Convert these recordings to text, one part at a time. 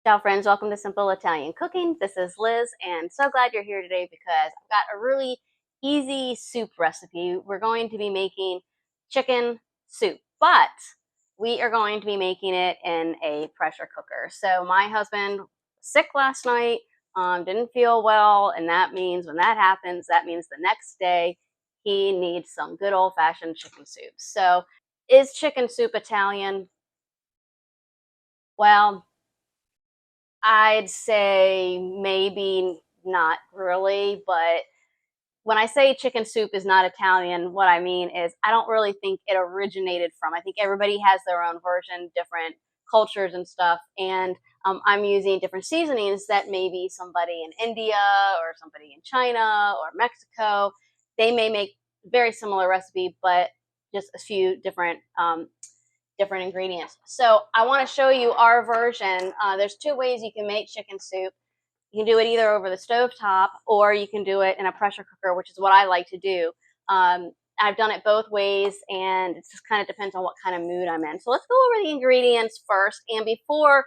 Ciao friends, welcome to Simple Italian Cooking. This is Liz and so glad you're here today because I've got a really easy soup recipe. We're going to be making chicken soup, but we are going to be making it in a pressure cooker. So my husband was sick last night, didn't feel well, and that means when that happens, that means the next day he needs some good old-fashioned chicken soup. So is chicken soup Italian? Well, I'd say maybe not really, but when I say chicken soup is not Italian, what I mean is I don't really think it originated from. I think everybody has their own version, different cultures and stuff, and I'm using different seasonings that maybe somebody in India or somebody in China or Mexico, they may make very similar recipe, but just a few different ingredients. So I want to show you our version. There's two ways you can make chicken soup. You can do it either over the stove top or you can do it in a pressure cooker, which is what I like to do. I've done it both ways, and it just kind of depends on what kind of mood I'm in. So let's go over the ingredients first. And before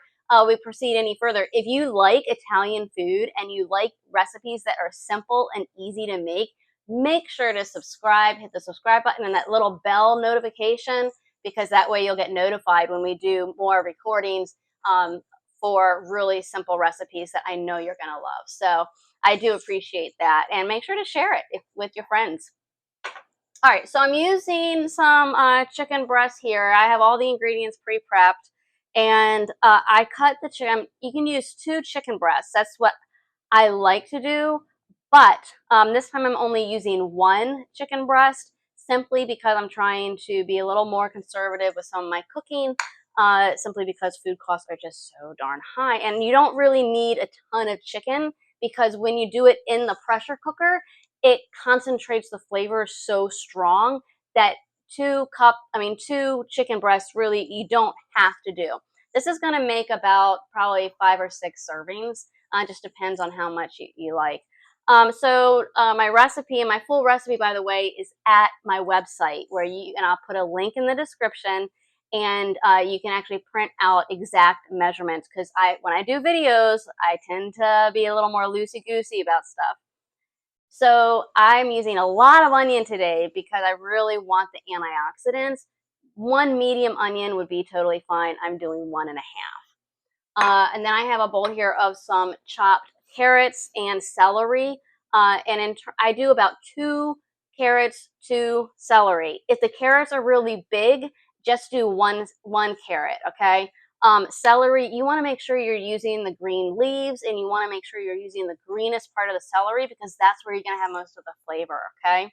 we proceed any further, if you like Italian food and you like recipes that are simple and easy to make sure to subscribe, hit the subscribe button and that little bell notification, because that way you'll get notified when we do more recordings for really simple recipes that I know you're going to love. So I do appreciate that. And make sure to share it with your friends. All right, so I'm using some chicken breast here. I have all the ingredients pre-prepped. And I cut the chicken. You can use 2 chicken breasts. That's what I like to do. But this time I'm only using 1 chicken breast simply because I'm trying to be a little more conservative with some of my cooking, simply because food costs are just so darn high. And you don't really need a ton of chicken because when you do it in the pressure cooker, it concentrates the flavor so strong that 2 chicken breasts really you don't have to do. This is going to make about probably 5 or 6 servings. Just depends on how much you like. My recipe and my full recipe, by the way, is at my website and I'll put a link in the description, and you can actually print out exact measurements because when I do videos, I tend to be a little more loosey-goosey about stuff. So I'm using a lot of onion today because I really want the antioxidants. 1 medium onion would be totally fine. I'm doing 1 1/2. And then I have a bowl here of some chopped carrots and celery. I do about 2 carrots, 2 celery. If the carrots are really big, just do one carrot, okay? Celery, you want to make sure you're using the green leaves, and you want to make sure you're using the greenest part of the celery because that's where you're going to have most of the flavor, okay?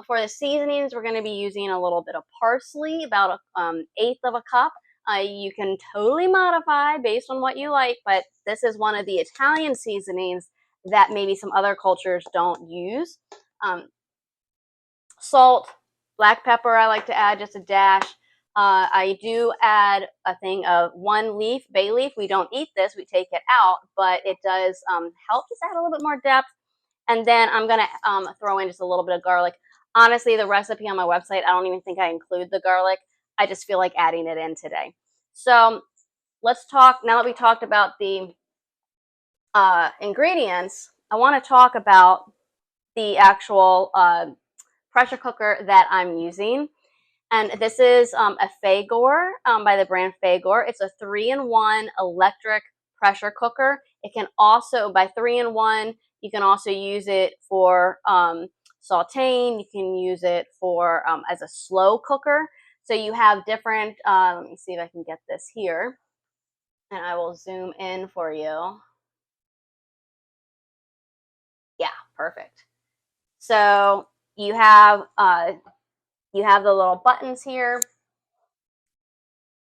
For the seasonings, we're going to be using a little bit of parsley, about an 1/8 of a cup. You can totally modify based on what you like, but this is one of the Italian seasonings that maybe some other cultures don't use. Salt, black pepper, I like to add just a dash. I do add a thing of 1 leaf, bay leaf. We don't eat this, we take it out, but it does help just add a little bit more depth. And then I'm going to throw in just a little bit of garlic. Honestly, the recipe on my website, I don't even think I include the garlic. I just feel like adding it in today. So let's talk, now that we talked about the ingredients, I want to talk about the actual pressure cooker that I'm using. And this is a Fagor by the brand Fagor. It's a 3-in-1 electric pressure cooker. It can also, by 3-in-1, you can also use it for sauteing. You can use it for as a slow cooker. So you have different, let me see if I can get this here. And I will zoom in for you. Yeah, perfect. So you have the little buttons here.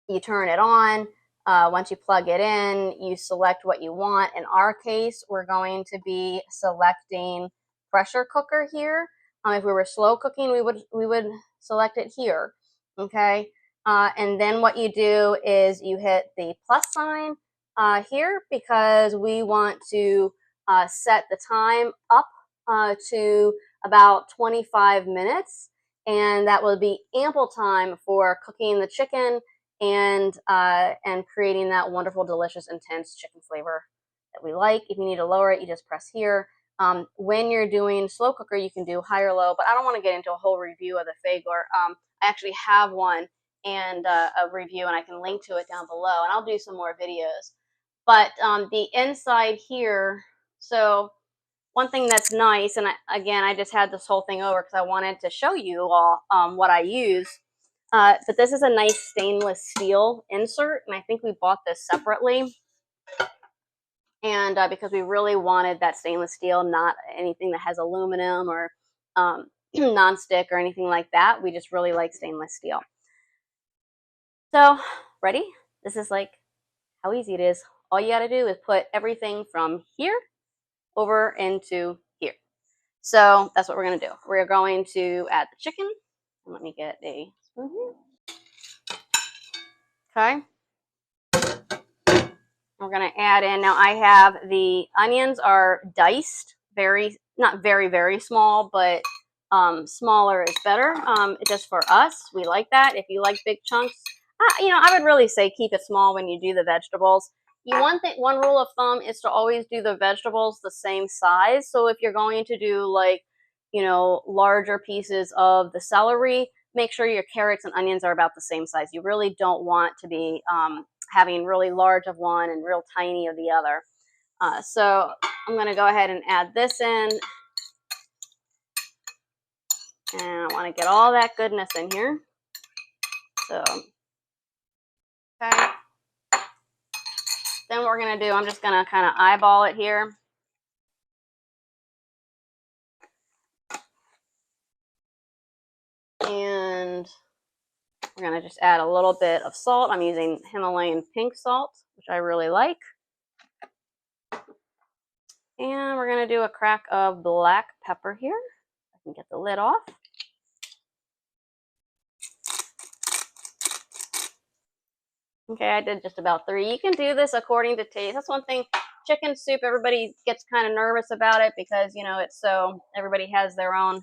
You turn it on. Once you plug it in, you select what you want. In our case, we're going to be selecting pressure cooker here. If we were slow cooking, we would select it here. Okay. And then what you do is you hit the plus sign here because we want to set the time up to about 25 minutes. And that will be ample time for cooking the chicken and creating that wonderful, delicious, intense chicken flavor that we like. If you need to lower it, you just press here. When you're doing slow cooker, you can do high or low, but I don't want to get into a whole review of the Fagor. I actually have one and a review, and I can link to it down below, and I'll do some more videos. But the inside here, so one thing that's nice, and again, I just had this whole thing over because I wanted to show you all what I use. But this is a nice stainless steel insert, and I think we bought this separately. And because we really wanted that stainless steel, not anything that has aluminum or non-stick or anything like that. We just really like stainless steel. So, ready? This is like how easy it is. All you got to do is put everything from here over into here. So that's what we're going to do. We're going to add the chicken. Let me get a spoon here. Okay. We're going to add in, now I have the onions are diced, not very small, but smaller is better. Just for us, we like that. If you like big chunks, I would really say keep it small when you do the vegetables. One rule of thumb is to always do the vegetables the same size. So if you're going to do like, larger pieces of the celery, make sure your carrots and onions are about the same size. You really don't want to be having really large of one and real tiny of the other. So I'm going to go ahead and add this in. And I want to get all that goodness in here. So, okay. Then what we're going to do, I'm just going to kind of eyeball it here. And we're going to just add a little bit of salt. I'm using Himalayan pink salt, which I really like. And we're going to do a crack of black pepper here. I can get the lid off. Okay, I did just about 3. You can do this according to taste. That's one thing. Chicken soup, everybody gets kind of nervous about it because, it's so, everybody has their own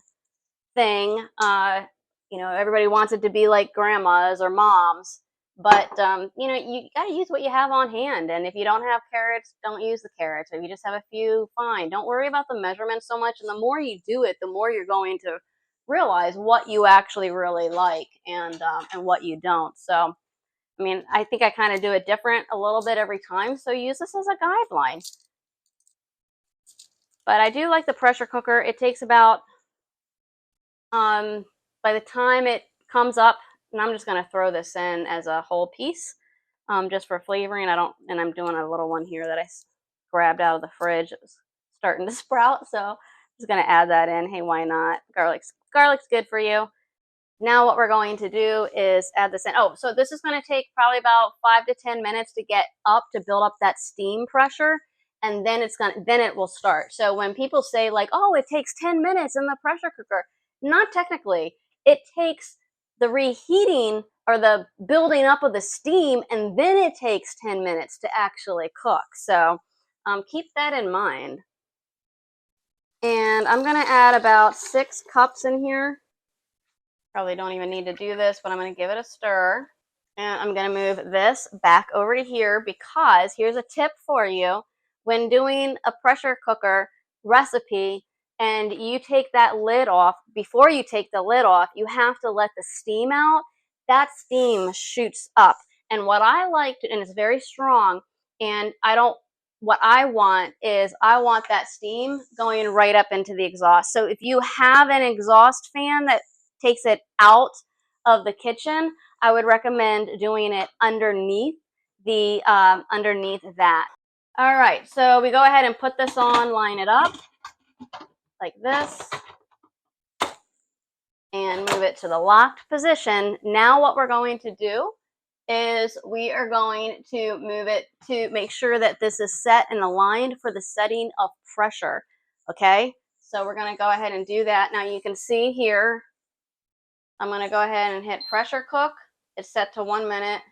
thing. Everybody wants it to be like grandma's or mom's. But, you got to use what you have on hand. And if you don't have carrots, don't use the carrots. If you just have a few, fine. Don't worry about the measurements so much. And the more you do it, the more you're going to realize what you actually really like and what you don't. So, I think I kind of do it different a little bit every time. So use this as a guideline. But I do like the pressure cooker. It takes about, by the time it comes up, and I'm just going to throw this in as a whole piece, just for flavoring. And I'm doing a little one here that I grabbed out of the fridge. It was starting to sprout, so I'm just going to add that in. Hey, why not? Garlic's good for you. Now what we're going to do is add this in. Oh, so this is going to take probably about 5 to 10 minutes to get up, to build up that steam pressure, and then then it will start. So when people say like, oh, it takes 10 minutes in the pressure cooker, not technically. It takes the reheating or the building up of the steam, and then it takes 10 minutes to actually cook. So keep that in mind. And I'm going to add about 6 cups in here. Probably don't even need to do this, but I'm going to give it a stir. And I'm going to move this back over to here because here's a tip for you. When doing a pressure cooker recipe and you take that lid off, before you take the lid off, you have to let the steam out. That steam shoots up. And what I like to, and it's very strong, and what I want is I want that steam going right up into the exhaust. So if you have an exhaust fan that takes it out of the kitchen, I would recommend doing it underneath that. All right, so we go ahead and put this on, line it up like this, and move it to the locked position. Now what we're going to do is we are going to move it to make sure that this is set and aligned for the setting of pressure, okay? So we're going to go ahead and do that. Now you can see here, I'm going to go ahead and hit pressure cook. It's set to 1 minute.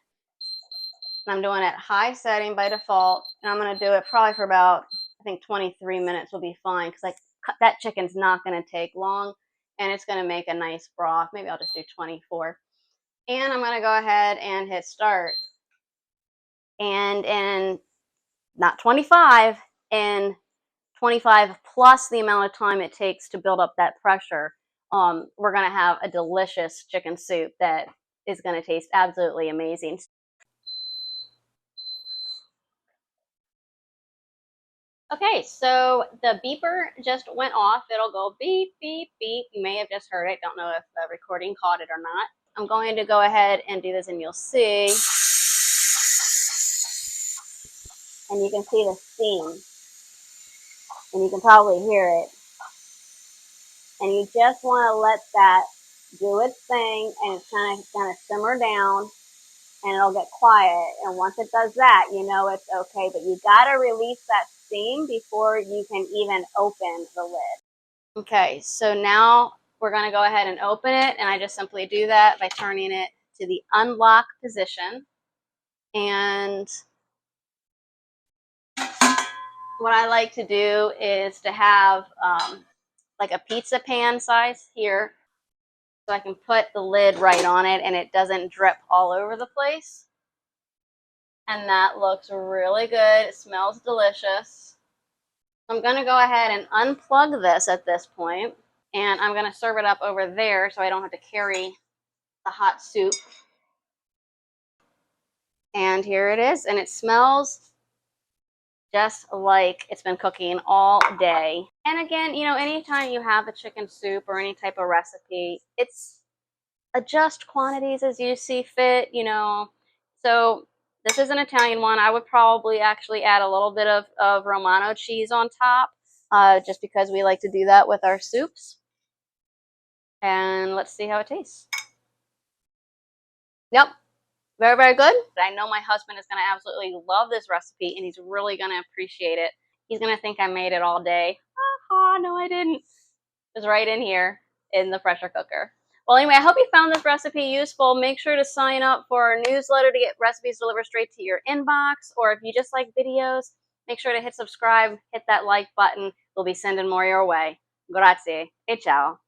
And I'm doing it high setting by default. And I'm going to do it probably for about, I think 23 minutes will be fine because that chicken's not going to take long and it's going to make a nice broth. Maybe I'll just do 24. And I'm going to go ahead and hit start. And in not 25, in 25 plus the amount of time it takes to build up that pressure, we're going to have a delicious chicken soup that is going to taste absolutely amazing. Okay, so the beeper just went off. It'll go beep, beep, beep. You may have just heard it. Don't know if the recording caught it or not. I'm going to go ahead and do this and you'll see. And you can see the steam. And you can probably hear it. And you just want to let that do its thing, and it's kind of going to simmer down, and it'll get quiet. And once it does that, you know it's okay. But you got to release that steam before you can even open the lid. Okay, so now we're going to go ahead and open it, and I just simply do that by turning it to the unlock position. And what I like to do is to have like a pizza pan size here, so I can put the lid right on it and it doesn't drip all over the place. And that looks really good. It smells delicious. I'm going to go ahead and unplug this at this point, and I'm going to serve it up over there so I don't have to carry the hot soup. And here it is, and it smells just like it's been cooking all day. And again, you know, anytime you have a chicken soup or any type of recipe, it's adjust quantities as you see fit, you know. So this is an Italian one. I would probably actually add a little bit of Romano cheese on top, just because we like to do that with our soups. And let's see how it tastes. Yep, very, very good. I know my husband is going to absolutely love this recipe, and he's really going to appreciate it. He's going to think I made it all day. No, I didn't. It was right in here in the pressure cooker. Well, anyway, I hope you found this recipe useful. Make sure to sign up for our newsletter to get recipes delivered straight to your inbox. Or if you just like videos, make sure to hit subscribe, hit that like button. We'll be sending more your way. Grazie e ciao.